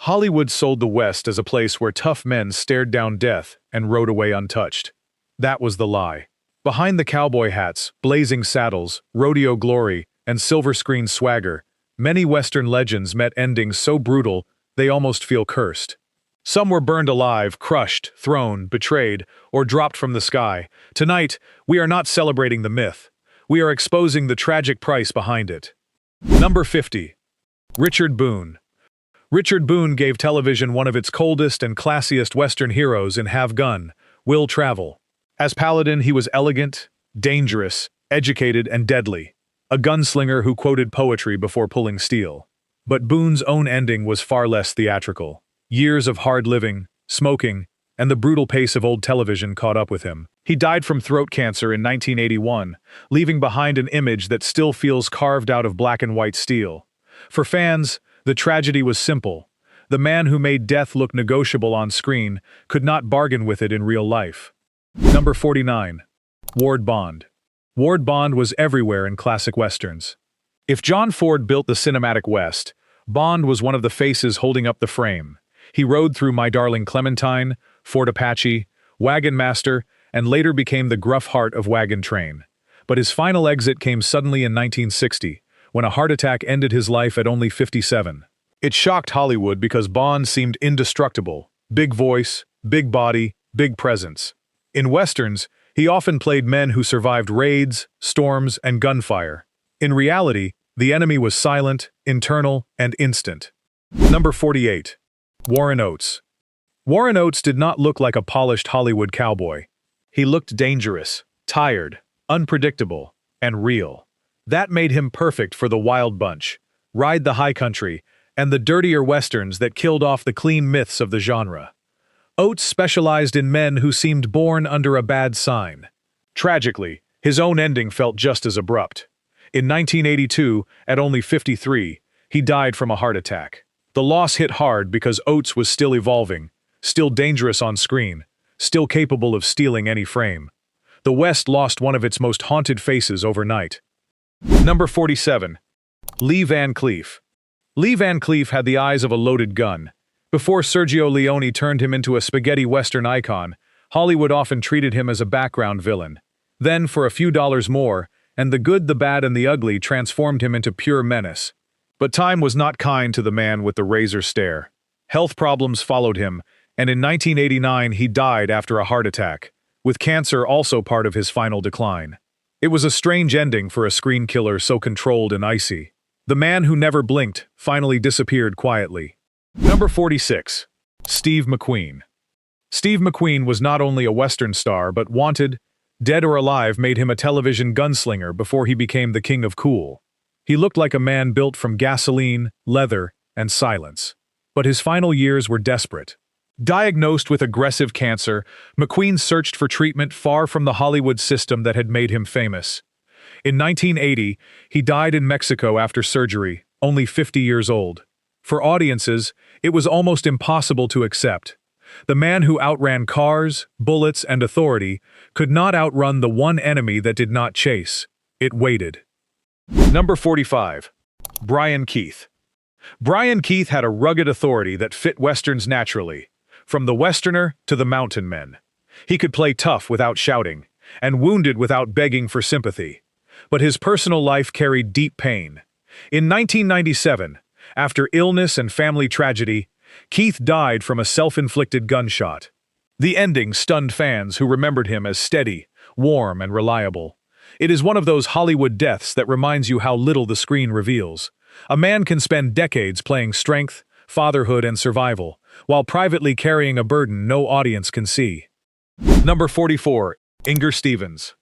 Hollywood sold the West as a place where tough men stared down death and rode away untouched. That was the lie. Behind the cowboy hats, blazing saddles, rodeo glory, and silver screen swagger, many Western legends met endings so brutal they almost feel cursed. Some were burned alive, crushed, thrown, betrayed, or dropped from the sky. Tonight, we are not celebrating the myth. We are exposing the tragic price behind it. Number 50. Richard Boone. Richard Boone gave television one of its coldest and classiest Western heroes in Have Gun, Will Travel. As Paladin, he was elegant, dangerous, educated, and deadly, a gunslinger who quoted poetry before pulling steel. But Boone's own ending was far less theatrical. Years of hard living, smoking, and the brutal pace of old television caught up with him. He died from throat cancer in 1981, leaving behind an image that still feels carved out of black and white steel. For fans, the tragedy was simple. The man who made death look negotiable on screen could not bargain with it in real life. Number 49. Ward Bond. Ward Bond was everywhere in classic westerns. If John Ford built the cinematic West, Bond was one of the faces holding up the frame. He rode through My Darling Clementine, Fort Apache, Wagon Master, and later became the gruff heart of Wagon Train. But his final exit came suddenly in 1960, when a heart attack ended his life at only 57. It shocked Hollywood because Bond seemed indestructible. Big voice, big body, big presence. In westerns, he often played men who survived raids, storms, and gunfire. In reality, the enemy was silent, internal, and instant. Number 48. Warren Oates. Warren Oates did not look like a polished Hollywood cowboy. He looked dangerous, tired, unpredictable, and real. That made him perfect for the Wild Bunch, Ride the High Country, and the dirtier westerns that killed off the clean myths of the genre. Oates specialized in men who seemed born under a bad sign. Tragically, his own ending felt just as abrupt. In 1982, at only 53, he died from a heart attack. The loss hit hard because Oates was still evolving, still dangerous on screen, still capable of stealing any frame. The West lost one of its most haunted faces overnight. Number 47. Lee Van Cleef. Lee Van Cleef had the eyes of a loaded gun. Before Sergio Leone turned him into a spaghetti western icon, Hollywood often treated him as a background villain. Then, for a few dollars more, and the good, the bad, and the ugly transformed him into pure menace. But time was not kind to the man with the razor stare. Health problems followed him, and in 1989 he died after a heart attack, with cancer also part of his final decline. It was a strange ending for a screen killer so controlled and icy. The man who never blinked finally disappeared quietly. Number 46. Steve McQueen. Steve McQueen was not only a Western star but wanted, Dead or Alive made him a television gunslinger before he became the king of cool. He looked like a man built from gasoline, leather, and silence. But his final years were desperate. Diagnosed with aggressive cancer, McQueen searched for treatment far from the Hollywood system that had made him famous. In 1980, he died in Mexico after surgery, only 50 years old. For audiences, it was almost impossible to accept. The man who outran cars, bullets, and authority could not outrun the one enemy that did not chase. It waited. Number 45. Brian Keith. Brian Keith had a rugged authority that fit westerns naturally, from the Westerner to the mountain men. He could play tough without shouting, and wounded without begging for sympathy. But his personal life carried deep pain. In 1997, after illness and family tragedy, Keith died from a self-inflicted gunshot. The ending stunned fans who remembered him as steady, warm, and reliable. It is one of those Hollywood deaths that reminds you how little the screen reveals. A man can spend decades playing strength, fatherhood, and survival, while privately carrying a burden no audience can see. Number 44. Inger Stevens.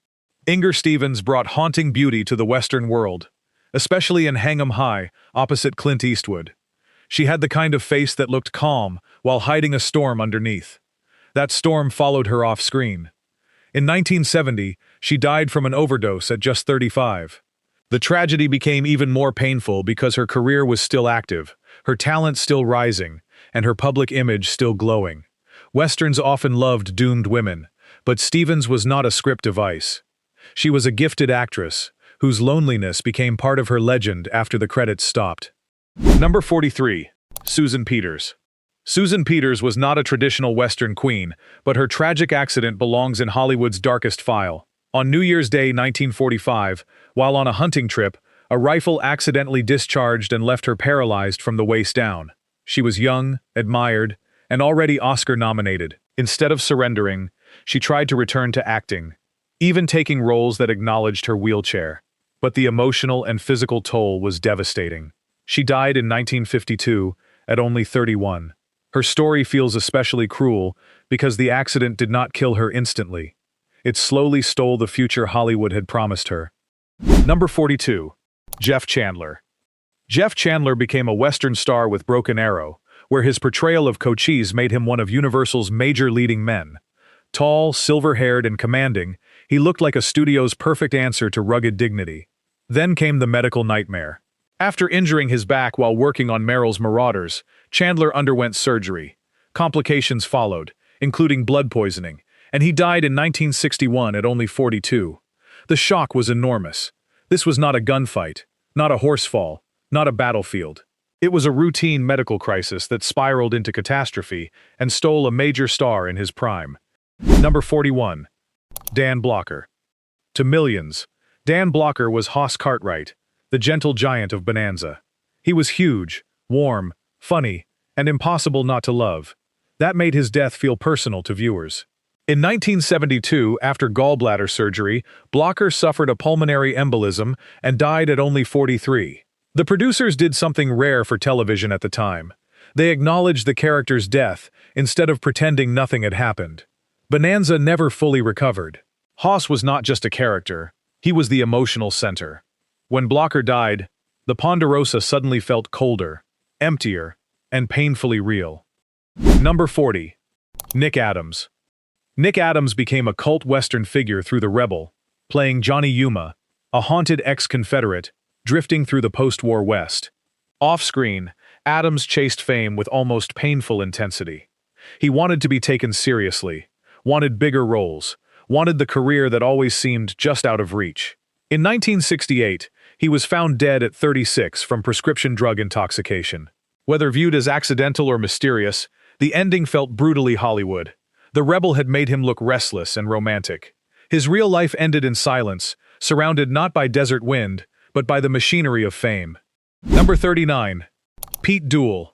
Inger Stevens brought haunting beauty to the Western world, especially in Hang 'em High, opposite Clint Eastwood. She had the kind of face that looked calm while hiding a storm underneath. That storm followed her off-screen. In 1970, she died from an overdose at just 35. The tragedy became even more painful because her career was still active, her talent still rising, and her public image still glowing. Westerns often loved doomed women, but Stevens was not a script device. She was a gifted actress, whose loneliness became part of her legend after the credits stopped. Number 43. Susan Peters. Susan Peters was not a traditional Western queen, but her tragic accident belongs in Hollywood's darkest file. On New Year's Day 1945, while on a hunting trip, a rifle accidentally discharged and left her paralyzed from the waist down. She was young, admired, and already Oscar-nominated. Instead of surrendering, she tried to return to acting, even taking roles that acknowledged her wheelchair. But the emotional and physical toll was devastating. She died in 1952, at only 31. Her story feels especially cruel because the accident did not kill her instantly. It slowly stole the future Hollywood had promised her. Number 42. Jeff Chandler. Jeff Chandler became a Western star with Broken Arrow, where his portrayal of Cochise made him one of Universal's major leading men. Tall, silver-haired, and commanding, he looked like a studio's perfect answer to rugged dignity. Then came the medical nightmare. After injuring his back while working on Merrill's Marauders, Chandler underwent surgery. Complications followed, including blood poisoning, and he died in 1961 at only 42. The shock was enormous. This was not a gunfight, not a horsefall, not a battlefield. It was a routine medical crisis that spiraled into catastrophe and stole a major star in his prime. Number 41. Dan Blocker. To millions, Dan Blocker was Hoss Cartwright, the gentle giant of Bonanza. He was huge, warm, funny, and impossible not to love. That made his death feel personal to viewers. In 1972, after gallbladder surgery, Blocker suffered a pulmonary embolism and died at only 43. The producers did something rare for television at the time. They acknowledged the character's death instead of pretending nothing had happened. Bonanza never fully recovered. Hoss was not just a character, he was the emotional center. When Blocker died, the Ponderosa suddenly felt colder, emptier, and painfully real. Number 40. Nick Adams. Nick Adams became a cult Western figure through The Rebel, playing Johnny Yuma, a haunted ex-Confederate, drifting through the post-war West. Off-screen, Adams chased fame with almost painful intensity. He wanted to be taken seriously, wanted bigger roles, wanted the career that always seemed just out of reach. In 1968, he was found dead at 36 from prescription drug intoxication. Whether viewed as accidental or mysterious, the ending felt brutally Hollywood. The Rebel had made him look restless and romantic. His real life ended in silence, surrounded not by desert wind, but by the machinery of fame. Number 39. Pete Duell.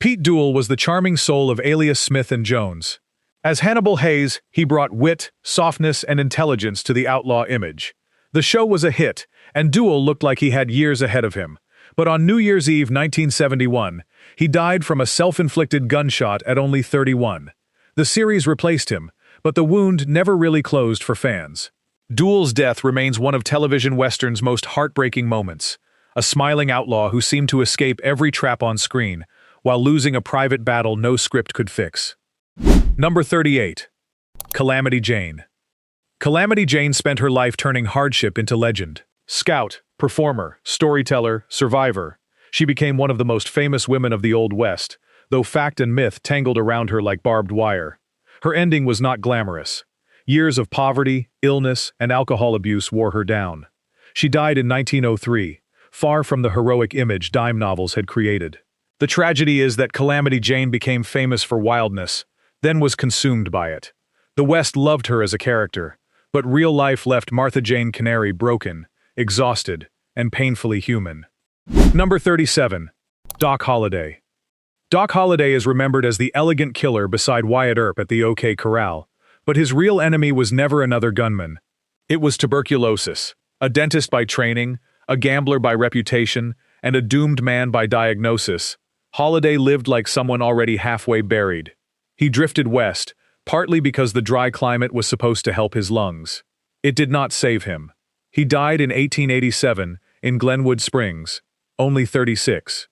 Pete Duell was the charming soul of Alias Smith and Jones. As Hannibal Hayes, he brought wit, softness, and intelligence to the outlaw image. The show was a hit, and Duell looked like he had years ahead of him. But on New Year's Eve 1971, he died from a self-inflicted gunshot at only 31. The series replaced him, but the wound never really closed for fans. Duell's death remains one of television Western's most heartbreaking moments. A smiling outlaw who seemed to escape every trap on screen, while losing a private battle no script could fix. Number 38. Calamity Jane. Calamity Jane spent her life turning hardship into legend. Scout, performer, storyteller, survivor. She became one of the most famous women of the Old West, though fact and myth tangled around her like barbed wire. Her ending was not glamorous. Years of poverty, illness, and alcohol abuse wore her down. She died in 1903, far from the heroic image dime novels had created. The tragedy is that Calamity Jane became famous for wildness, then was consumed by it. The West loved her as a character, but real life left Martha Jane Canary broken, exhausted, and painfully human. Number 37. Doc Holliday. Doc Holliday is remembered as the elegant killer beside Wyatt Earp at the OK Corral, but his real enemy was never another gunman. It was tuberculosis, a dentist by training, a gambler by reputation, and a doomed man by diagnosis. Holliday lived like someone already halfway buried. He drifted west, partly because the dry climate was supposed to help his lungs. It did not save him. He died in 1887 in Glenwood Springs, only 36.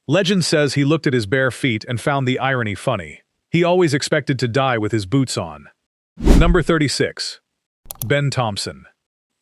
Legend says he looked at his bare feet and found the irony funny. He always expected to die with his boots on. Number 36. Ben Thompson.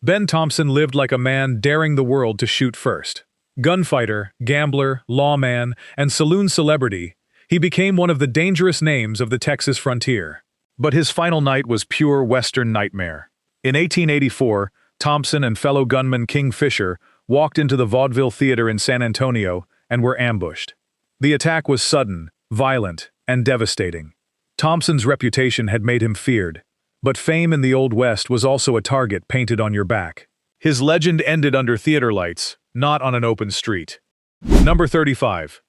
Ben Thompson lived like a man daring the world to shoot first. Gunfighter, gambler, lawman, and saloon celebrity, he became one of the dangerous names of the Texas frontier. But his final night was pure Western nightmare. In 1884, Thompson and fellow gunman King Fisher walked into the Vaudeville Theater in San Antonio and were ambushed. The attack was sudden, violent, and devastating. Thompson's reputation had made him feared, but fame in the Old West was also a target painted on your back. His legend ended under theater lights, not on an open street. Number 35.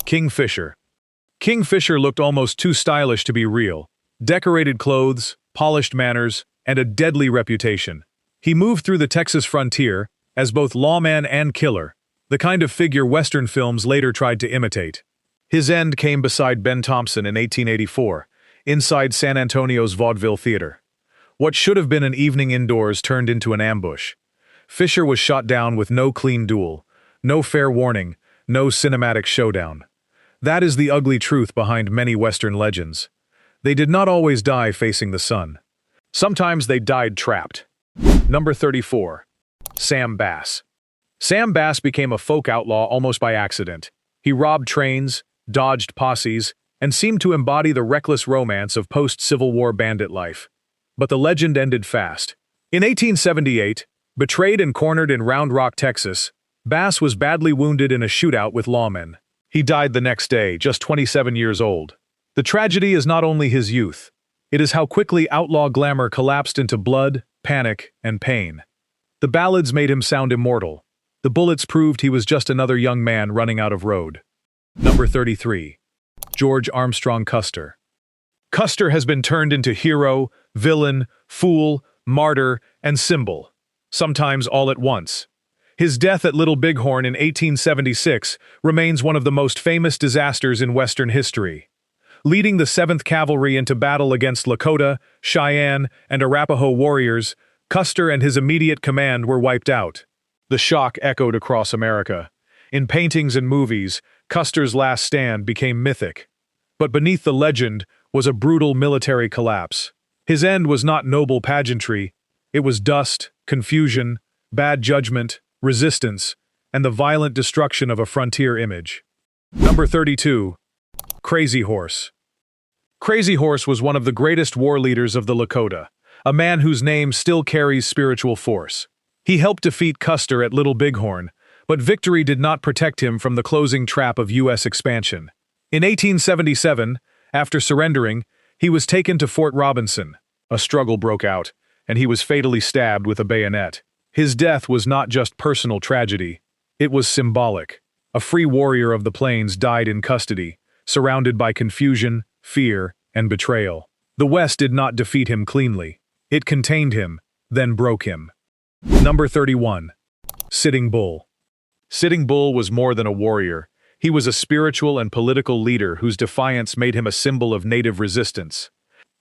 Kingfisher. Kingfisher looked almost too stylish to be real. Decorated clothes, polished manners, and a deadly reputation. He moved through the Texas frontier as both lawman and killer, the kind of figure Western films later tried to imitate. His end came beside Ben Thompson in 1884, inside San Antonio's Vaudeville Theater. What should have been an evening indoors turned into an ambush. Fisher was shot down with no clean duel, no fair warning, no cinematic showdown. That is the ugly truth behind many Western legends. They did not always die facing the sun. Sometimes they died trapped. Number 34. Sam Bass. Sam Bass became a folk outlaw almost by accident. He robbed trains, dodged posses, and seemed to embody the reckless romance of post-Civil War bandit life. But the legend ended fast. In 1878, betrayed and cornered in Round Rock, Texas, Bass was badly wounded in a shootout with lawmen. He died the next day, just 27 years old. The tragedy is not only his youth. It is how quickly outlaw glamour collapsed into blood, panic, and pain. The ballads made him sound immortal. The bullets proved he was just another young man running out of road. Number 33. George Armstrong Custer. Custer has been turned into hero, villain, fool, martyr, and symbol, sometimes all at once. His death at Little Bighorn in 1876 remains one of the most famous disasters in Western history. Leading the 7th Cavalry into battle against Lakota, Cheyenne, and Arapaho warriors, Custer and his immediate command were wiped out. The shock echoed across America. In paintings and movies, Custer's last stand became mythic. But beneath the legend was a brutal military collapse. His end was not noble pageantry. It was dust, confusion, bad judgment, resistance, and the violent destruction of a frontier image. Number 32. Crazy Horse. Crazy Horse was one of the greatest war leaders of the Lakota, a man whose name still carries spiritual force. He helped defeat Custer at Little Bighorn, but victory did not protect him from the closing trap of U.S. expansion. In 1877, after surrendering, he was taken to Fort Robinson. A struggle broke out, and he was fatally stabbed with a bayonet. His death was not just personal tragedy, it was symbolic. A free warrior of the plains died in custody, surrounded by confusion, fear, and betrayal. The West did not defeat him cleanly. It contained him, then broke him. Number 31. Sitting Bull. Sitting Bull was more than a warrior. He was a spiritual and political leader whose defiance made him a symbol of native resistance.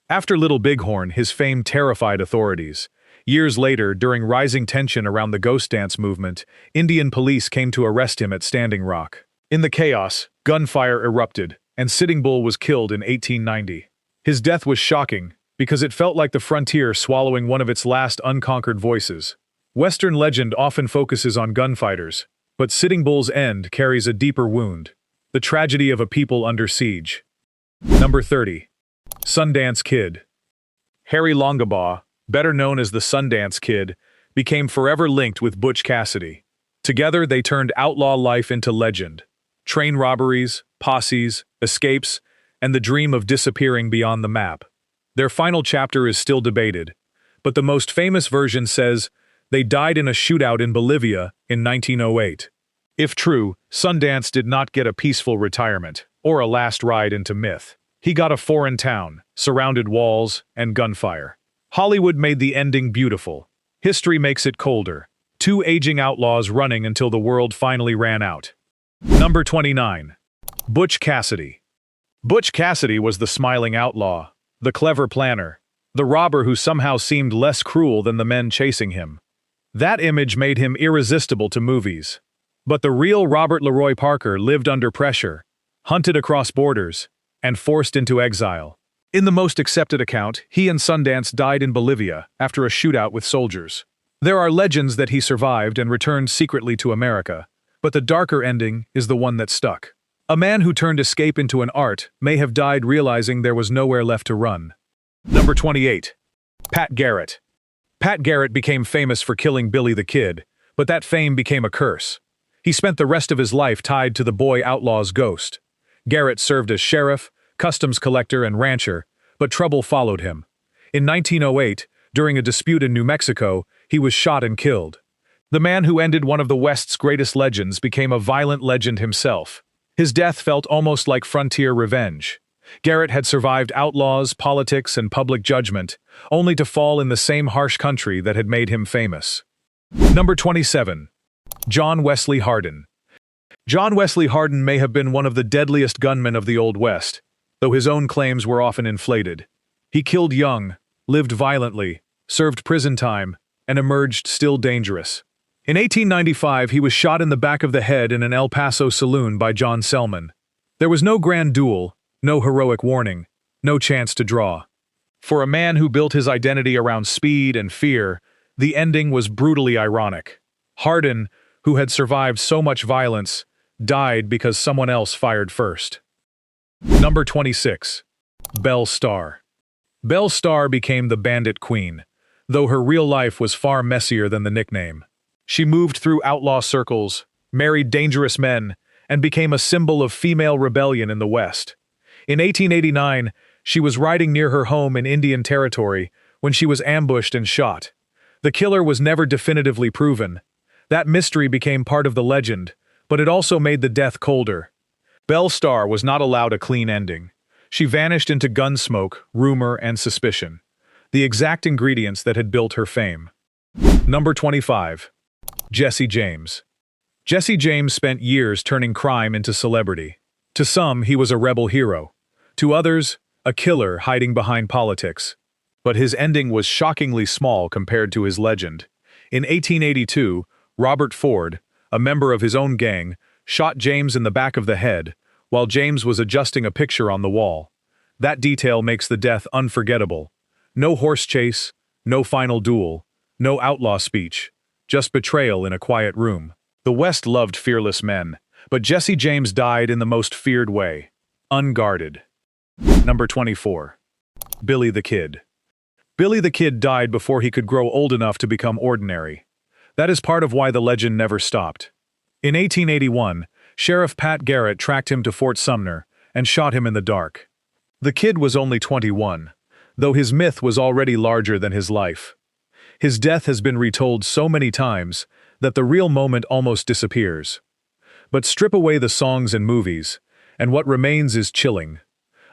After Little Bighorn, his fame terrified authorities. Years later, during rising tension around the Ghost Dance movement, Indian police came to arrest him at Standing Rock. In the chaos, gunfire erupted, and Sitting Bull was killed in 1890. His death was shocking, because it felt like the frontier swallowing one of its last unconquered voices. Western legend often focuses on gunfighters, but Sitting Bull's end carries a deeper wound, the tragedy of a people under siege. Number 30. Sundance Kid. Harry Longabaugh, better known as the Sundance Kid, became forever linked with Butch Cassidy. Together, they turned outlaw life into legend. Train robberies, posses, escapes, and the dream of disappearing beyond the map. Their final chapter is still debated, but the most famous version says they died in a shootout in Bolivia in 1908. If true, Sundance did not get a peaceful retirement, or a last ride into myth. He got a foreign town, surrounded walls, and gunfire. Hollywood made the ending beautiful. History makes it colder. Two aging outlaws running until the world finally ran out. Number 29. Butch Cassidy. Butch Cassidy was the smiling outlaw, the clever planner, the robber who somehow seemed less cruel than the men chasing him. That image made him irresistible to movies. But the real Robert Leroy Parker lived under pressure, hunted across borders, and forced into exile. In the most accepted account, he and Sundance died in Bolivia after a shootout with soldiers. There are legends that he survived and returned secretly to America, but the darker ending is the one that stuck. A man who turned escape into an art may have died realizing there was nowhere left to run. Number 28. Pat Garrett. Pat Garrett became famous for killing Billy the Kid, but that fame became a curse. He spent the rest of his life tied to the boy outlaw's ghost. Garrett served as sheriff, customs collector and rancher, but trouble followed him. In 1908, during a dispute in New Mexico, he was shot and killed. The man who ended one of the West's greatest legends became a violent legend himself. His death felt almost like frontier revenge. Garrett had survived outlaws, politics, and public judgment, only to fall in the same harsh country that had made him famous. Number 27. John Wesley Hardin. John Wesley Hardin may have been one of the deadliest gunmen of the Old West, though his own claims were often inflated. He killed young, lived violently, served prison time, and emerged still dangerous. In 1895, he was shot in the back of the head in an El Paso saloon by John Selman. There was no grand duel, no heroic warning, no chance to draw. For a man who built his identity around speed and fear, the ending was brutally ironic. Hardin, who had survived so much violence, died because someone else fired first. Number 26. Belle Starr. Belle Starr became the Bandit Queen, though her real life was far messier than the nickname. She moved through outlaw circles, married dangerous men, and became a symbol of female rebellion in the West. In 1889, she was riding near her home in Indian Territory when she was ambushed and shot. The killer was never definitively proven. That mystery became part of the legend, but it also made the death colder. Belle Starr was not allowed a clean ending. She vanished into gunsmoke, rumor, and suspicion, the exact ingredients that had built her fame. Number 25. Jesse James. Jesse James spent years turning crime into celebrity. To some, he was a rebel hero. To others, a killer hiding behind politics. But his ending was shockingly small compared to his legend. In 1882, Robert Ford, a member of his own gang, shot James in the back of the head while James was adjusting a picture on the wall. That detail makes the death unforgettable. No horse chase, no final duel, no outlaw speech, just betrayal in a quiet room. The West loved fearless men, but Jesse James died in the most feared way, unguarded. Number 24. Billy the Kid. Billy the Kid died before he could grow old enough to become ordinary. That is part of why the legend never stopped. In 1881, Sheriff Pat Garrett tracked him to Fort Sumner and shot him in the dark. The Kid was only 21, though his myth was already larger than his life. His death has been retold so many times that the real moment almost disappears. But strip away the songs and movies, and what remains is chilling.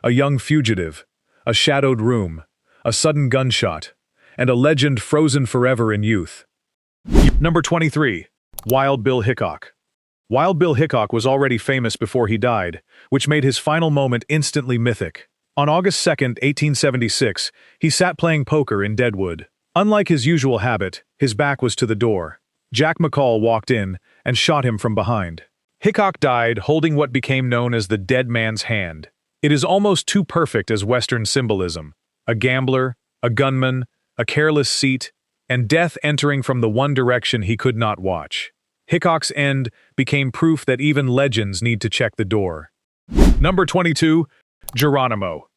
A young fugitive, a shadowed room, a sudden gunshot, and a legend frozen forever in youth. Number 23. Wild Bill Hickok. Wild Bill Hickok was already famous before he died, which made his final moment instantly mythic. On August 2, 1876, he sat playing poker in Deadwood. Unlike his usual habit, his back was to the door. Jack McCall walked in and shot him from behind. Hickok died holding what became known as the dead man's hand. It is almost too perfect as Western symbolism. A gambler, a gunman, a careless seat, and death entering from the one direction he could not watch. Hickok's end became proof that even legends need to check the door. Number 22. Geronimo.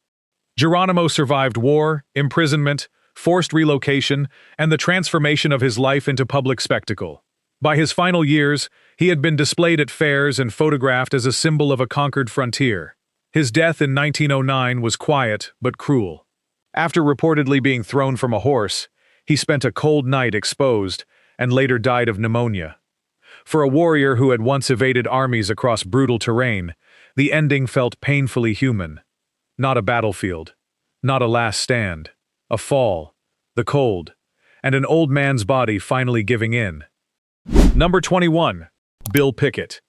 Geronimo survived war, imprisonment, forced relocation, and the transformation of his life into public spectacle. By his final years, he had been displayed at fairs and photographed as a symbol of a conquered frontier. His death in 1909 was quiet but cruel. After reportedly being thrown from a horse, he spent a cold night exposed and later died of pneumonia. For a warrior who had once evaded armies across brutal terrain, the ending felt painfully human. Not a battlefield, not a last stand, a fall, the cold, and an old man's body finally giving in. Number 21. Bill Pickett.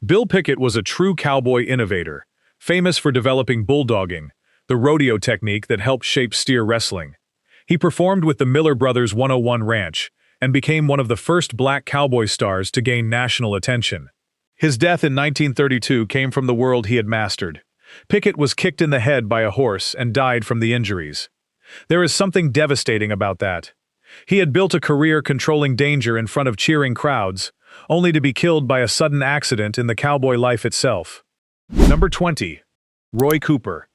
Bill Pickett was a true cowboy innovator, famous for developing bulldogging, the rodeo technique that helped shape steer wrestling. He performed with the Miller Brothers 101 Ranch and became one of the first black cowboy stars to gain national attention. His death in 1932 came from the world he had mastered. Pickett was kicked in the head by a horse and died from the injuries. There is something devastating about that. He had built a career controlling danger in front of cheering crowds, only to be killed by a sudden accident in the cowboy life itself. Number 20. Roy Cooper.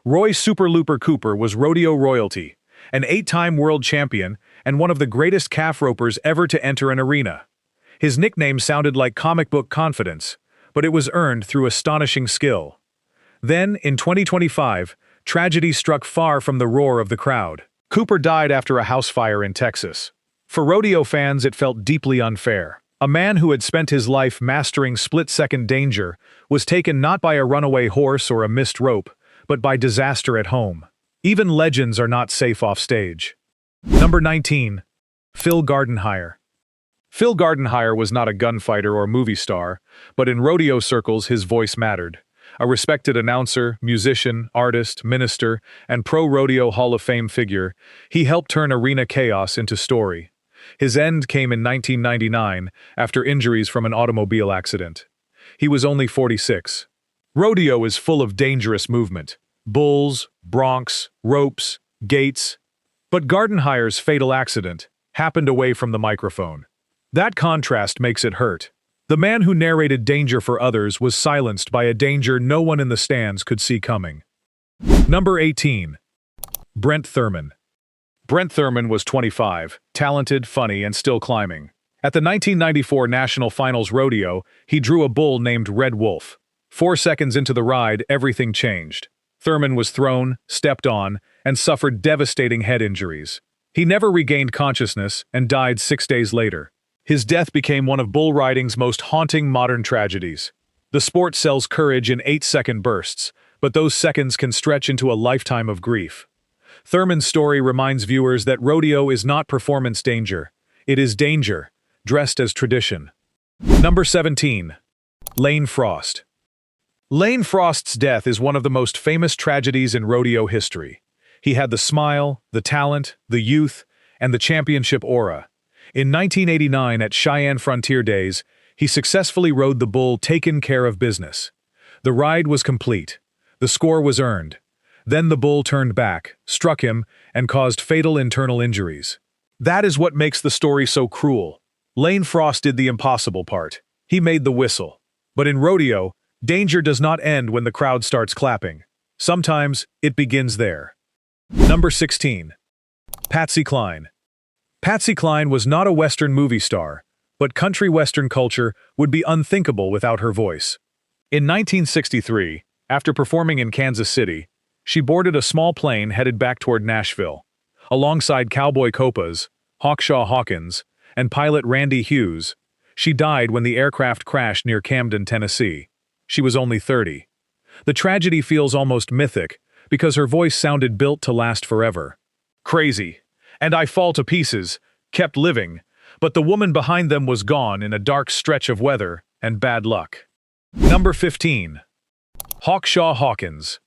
Roy Super Looper Cooper was rodeo royalty, an 8-time world champion and one of the greatest calf ropers ever to enter an arena. His nickname sounded like comic book confidence, but it was earned through astonishing skill. Then, in 2025, tragedy struck far from the roar of the crowd. Cooper died after a house fire in Texas. For rodeo fans, it felt deeply unfair. A man who had spent his life mastering split-second danger was taken not by a runaway horse or a missed rope, but by disaster at home. Even legends are not safe off stage. Number 19. Phil Gardenhire. Phil Gardenhire was not a gunfighter or movie star, but in rodeo circles his voice mattered. A respected announcer, musician, artist, minister, and pro-rodeo Hall of Fame figure, he helped turn arena chaos into story. His end came in 1999 after injuries from an automobile accident. He was only 46. Rodeo is full of dangerous movement. Bulls, broncs, ropes, gates. But Gardenhire's fatal accident happened away from the microphone. That contrast makes it hurt. The man who narrated danger for others was silenced by a danger no one in the stands could see coming. Number 18. Brent Thurman. Brent Thurman was 25, talented, funny, and still climbing. At the 1994 National Finals Rodeo, he drew a bull named Red Wolf. 4 seconds into the ride, everything changed. Thurman was thrown, stepped on, and suffered devastating head injuries. He never regained consciousness and died 6 days later. His death became one of bull riding's most haunting modern tragedies. The sport sells courage in 8-second bursts, but those seconds can stretch into a lifetime of grief. Thurman's story reminds viewers that rodeo is not performance danger. It is danger, dressed as tradition. Number 17. Lane Frost. Lane Frost's death is one of the most famous tragedies in rodeo history. He had the smile, the talent, the youth, and the championship aura. In 1989 at Cheyenne Frontier Days, he successfully rode the bull Taken Care of Business. The ride was complete. The score was earned. Then the bull turned back, struck him, and caused fatal internal injuries. That is what makes the story so cruel. Lane Frost did the impossible part. He made the whistle. But in rodeo, danger does not end when the crowd starts clapping. Sometimes, it begins there. Number 16. Patsy Cline. Patsy Cline was not a Western movie star, but country Western culture would be unthinkable without her voice. In 1963, after performing in Kansas City, she boarded a small plane headed back toward Nashville. Alongside cowboy Copas, Hawkshaw Hawkins, and pilot Randy Hughes, she died when the aircraft crashed near Camden, Tennessee. She was only 30. The tragedy feels almost mythic because her voice sounded built to last forever. Crazy. And I Fall to Pieces kept living, but the woman behind them was gone in a dark stretch of weather and bad luck. Number 15. Hawkshaw Hawkins.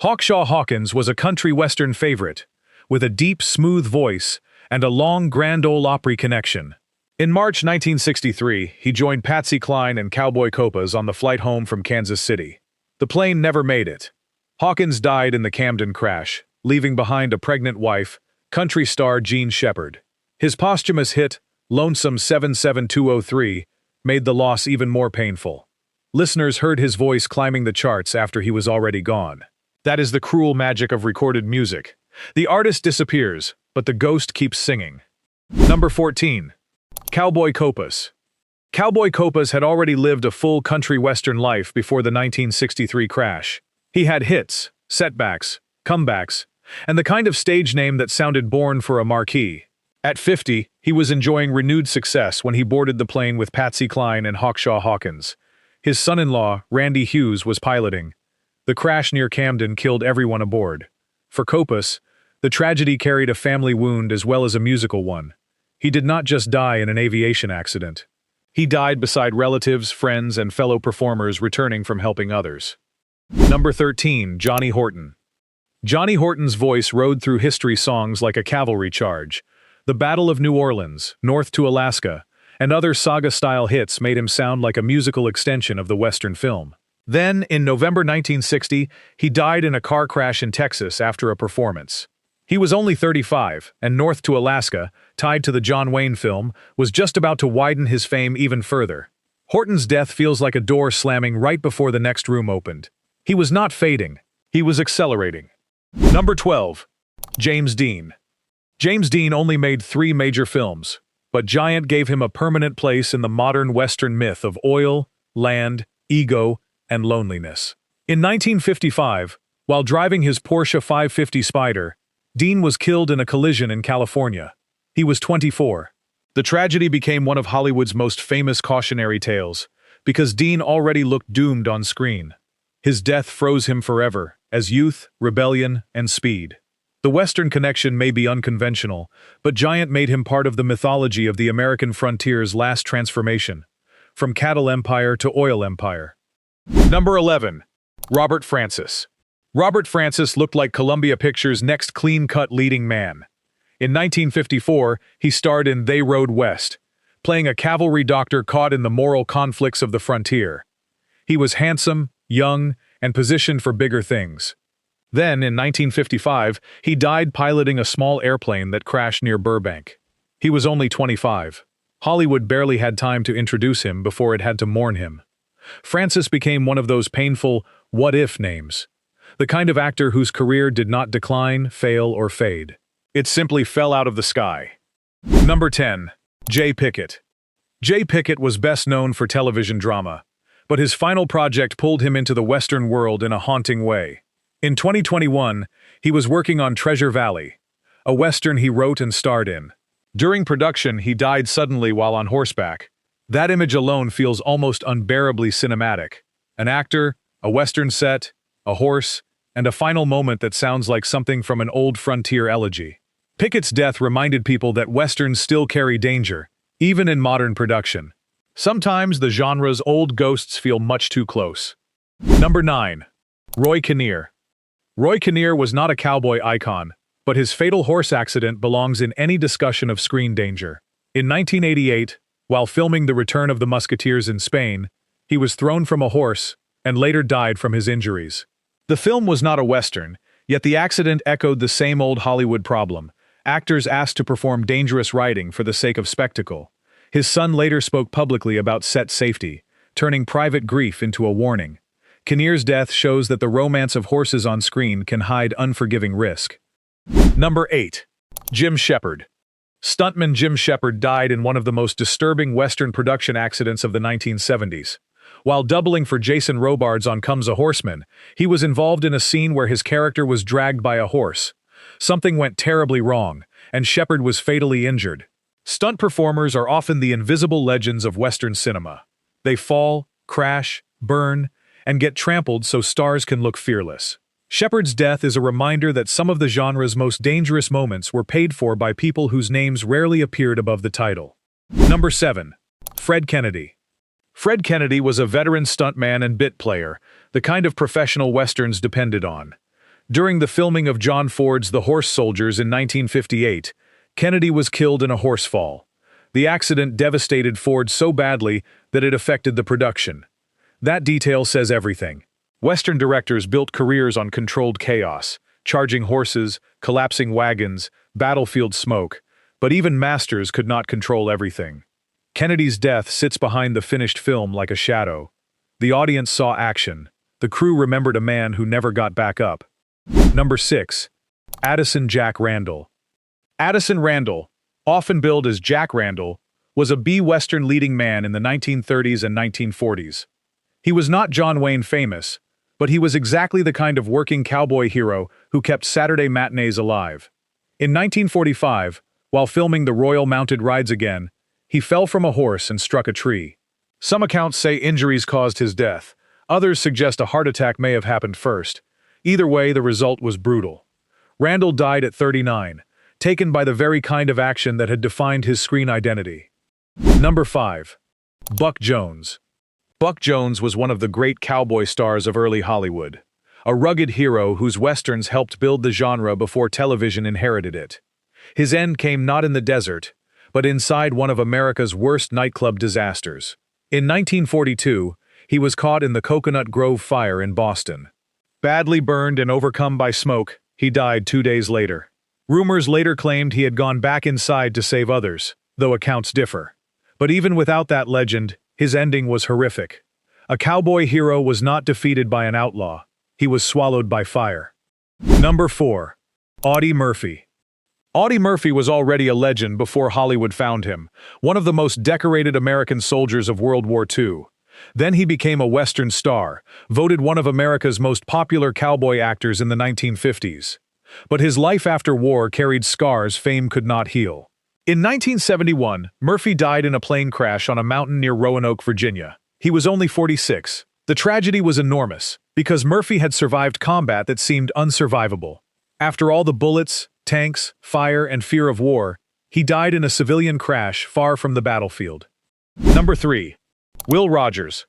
Hawkshaw Hawkins was a country western favorite, with a deep, smooth voice and a long Grand Ole Opry connection. In March 1963, he joined Patsy Cline and Cowboy Copas on the flight home from Kansas City. The plane never made it. Hawkins died in the Camden crash, leaving behind a pregnant wife, country star Gene Shepard. His posthumous hit, Lonesome 77203, made the loss even more painful. Listeners heard his voice climbing the charts after he was already gone. That is the cruel magic of recorded music. The artist disappears, but the ghost keeps singing. Number 14. Cowboy Copas. Cowboy Copas had already lived a full country western life before the 1963 crash. He had hits, setbacks, comebacks, and the kind of stage name that sounded born for a marquee. At 50, he was enjoying renewed success when he boarded the plane with Patsy Cline and Hawkshaw Hawkins. His son-in-law, Randy Hughes, was piloting. The crash near Camden killed everyone aboard. For Copas, the tragedy carried a family wound as well as a musical one. He did not just die in an aviation accident. He died beside relatives, friends, and fellow performers returning from helping others. Number 13. Johnny Horton. Johnny Horton's voice rode through history songs like a cavalry charge. The Battle of New Orleans, North to Alaska, and other saga-style hits made him sound like a musical extension of the Western film. Then, in November 1960, he died in a car crash in Texas after a performance. He was only 35, and North to Alaska, tied to the John Wayne film, was just about to widen his fame even further. Horton's death feels like a door slamming right before the next room opened. He was not fading, he was accelerating. Number 12. James Dean. James Dean only made 3 major films, but Giant gave him a permanent place in the modern Western myth of oil, land, ego, and loneliness. In 1955, while driving his Porsche 550 Spider, Dean was killed in a collision in California. He was 24. The tragedy became one of Hollywood's most famous cautionary tales, because Dean already looked doomed on screen. His death froze him forever, as youth, rebellion, and speed. The Western connection may be unconventional, but Giant made him part of the mythology of the American frontier's last transformation, from cattle empire to oil empire. Number 11. Robert Francis. Robert Francis looked like Columbia Pictures' next clean-cut leading man. In 1954, he starred in They Rode West, playing a cavalry doctor caught in the moral conflicts of the frontier. He was handsome, young, and positioned for bigger things. Then, in 1955, he died piloting a small airplane that crashed near Burbank. He was only 25. Hollywood barely had time to introduce him before it had to mourn him. Francis became one of those painful what-if names, the kind of actor whose career did not decline, fail, or fade. It simply fell out of the sky. Number 10. Jay Pickett. Jay Pickett was best known for television drama, but his final project pulled him into the Western world in a haunting way. In 2021, he was working on Treasure Valley, a Western he wrote and starred in. During production, he died suddenly while on horseback. That image alone feels almost unbearably cinematic. An actor, a Western set, a horse, and a final moment that sounds like something from an old frontier elegy. Pickett's death reminded people that Westerns still carry danger, even in modern production. Sometimes the genre's old ghosts feel much too close. Number 9. Roy Kinnear. Roy Kinnear was not a cowboy icon, but his fatal horse accident belongs in any discussion of screen danger. In 1988, while filming The Return of the Musketeers in Spain, he was thrown from a horse and later died from his injuries. The film was not a Western, yet the accident echoed the same old Hollywood problem: actors asked to perform dangerous riding for the sake of spectacle. His son later spoke publicly about set safety, turning private grief into a warning. Kinnear's death shows that the romance of horses on screen can hide unforgiving risk. Number 8. Jim Shepard. Stuntman Jim Shepard died in one of the most disturbing Western production accidents of the 1970s. While doubling for Jason Robards on Comes a Horseman, he was involved in a scene where his character was dragged by a horse. Something went terribly wrong, and Shepard was fatally injured. Stunt performers are often the invisible legends of Western cinema. They fall, crash, burn, and get trampled so stars can look fearless. Shepard's death is a reminder that some of the genre's most dangerous moments were paid for by people whose names rarely appeared above the title. Number 7. Fred Kennedy. Fred Kennedy was a veteran stuntman and bit player, the kind of professional Westerns depended on. During the filming of John Ford's The Horse Soldiers in 1958, Kennedy was killed in a horse fall. The accident devastated Ford so badly that it affected the production. That detail says everything. Western directors built careers on controlled chaos, charging horses, collapsing wagons, battlefield smoke, but even masters could not control everything. Kennedy's death sits behind the finished film like a shadow. The audience saw action. The crew remembered a man who never got back up. Number 6. Addison Jack Randall. Addison Randall, often billed as Jack Randall, was a B-Western leading man in the 1930s and 1940s. He was not John Wayne famous, but he was exactly the kind of working cowboy hero who kept Saturday matinees alive. In 1945, while filming The Royal Mounted Rides Again, he fell from a horse and struck a tree. Some accounts say injuries caused his death. Others suggest a heart attack may have happened first. Either way, the result was brutal. Randall died at 39, taken by the very kind of action that had defined his screen identity. Number 5. Buck Jones. Buck Jones was one of the great cowboy stars of early Hollywood, a rugged hero whose westerns helped build the genre before television inherited it. His end came not in the desert, but inside one of America's worst nightclub disasters. In 1942, he was caught in the Coconut Grove fire in Boston. Badly burned and overcome by smoke, he died 2 days later. Rumors later claimed he had gone back inside to save others, though accounts differ. But even without that legend, his ending was horrific. A cowboy hero was not defeated by an outlaw. He was swallowed by fire. Number 4. Audie Murphy. Audie Murphy was already a legend before Hollywood found him, one of the most decorated American soldiers of World War II. Then he became a Western star, voted one of America's most popular cowboy actors in the 1950s. But his life after war carried scars fame could not heal. In 1971, Murphy died in a plane crash on a mountain near Roanoke, Virginia. He was only 46. The tragedy was enormous, because Murphy had survived combat that seemed unsurvivable. After all the bullets, tanks, fire, and fear of war, he died in a civilian crash far from the battlefield. Number 3. Will Rogers.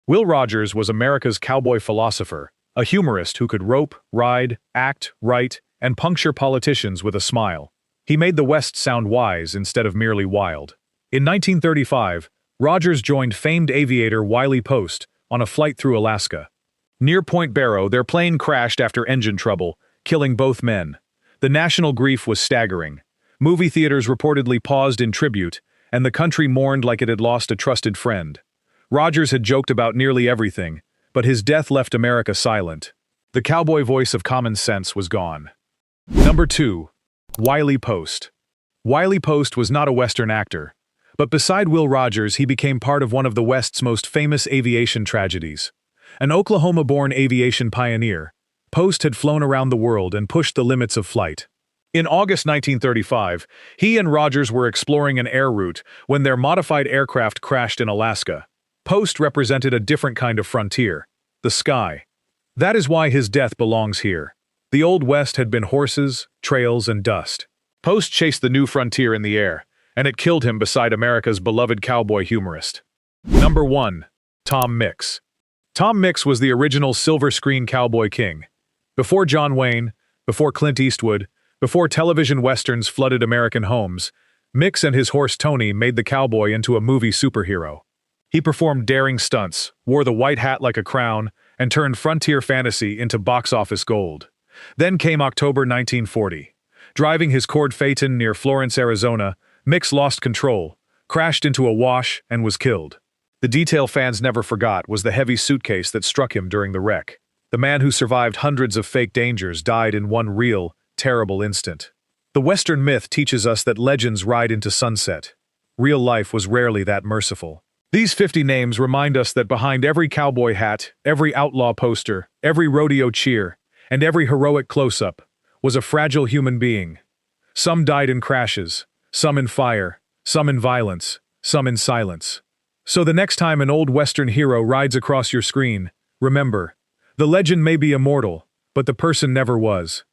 Will Rogers was America's cowboy philosopher, a humorist who could rope, ride, act, write, and puncture politicians with a smile. He made the West sound wise instead of merely wild. In 1935, Rogers joined famed aviator Wiley Post on a flight through Alaska. Near Point Barrow, their plane crashed after engine trouble, killing both men. The national grief was staggering. Movie theaters reportedly paused in tribute, and the country mourned like it had lost a trusted friend. Rogers had joked about nearly everything, but his death left America silent. The cowboy voice of common sense was gone. Number 2. Wiley Post. Wiley Post was not a Western actor, but beside Will Rogers, he became part of one of the West's most famous aviation tragedies. An Oklahoma-born aviation pioneer, Post had flown around the world and pushed the limits of flight. In August 1935, he and Rogers were exploring an air route when their modified aircraft crashed in Alaska. Post represented a different kind of frontier, the sky. That is why his death belongs here. The Old West had been horses, trails, and dust. Post chased the new frontier in the air, and it killed him beside America's beloved cowboy humorist. Number 1. Tom Mix. Tom Mix was the original silver screen cowboy king. Before John Wayne, before Clint Eastwood, before television westerns flooded American homes, Mix and his horse Tony made the cowboy into a movie superhero. He performed daring stunts, wore the white hat like a crown, and turned frontier fantasy into box office gold. Then came October 1940. Driving his Cord Phaeton near Florence, Arizona, Mix lost control, crashed into a wash, and was killed. The detail fans never forgot was the heavy suitcase that struck him during the wreck. The man who survived hundreds of fake dangers died in one real, terrible instant. The Western myth teaches us that legends ride into sunset. Real life was rarely that merciful. These 50 names remind us that behind every cowboy hat, every outlaw poster, every rodeo cheer, and every heroic close-up was a fragile human being. Some died in crashes, some in fire, some in violence, some in silence. So the next time an old Western hero rides across your screen, remember, the legend may be immortal, but the person never was.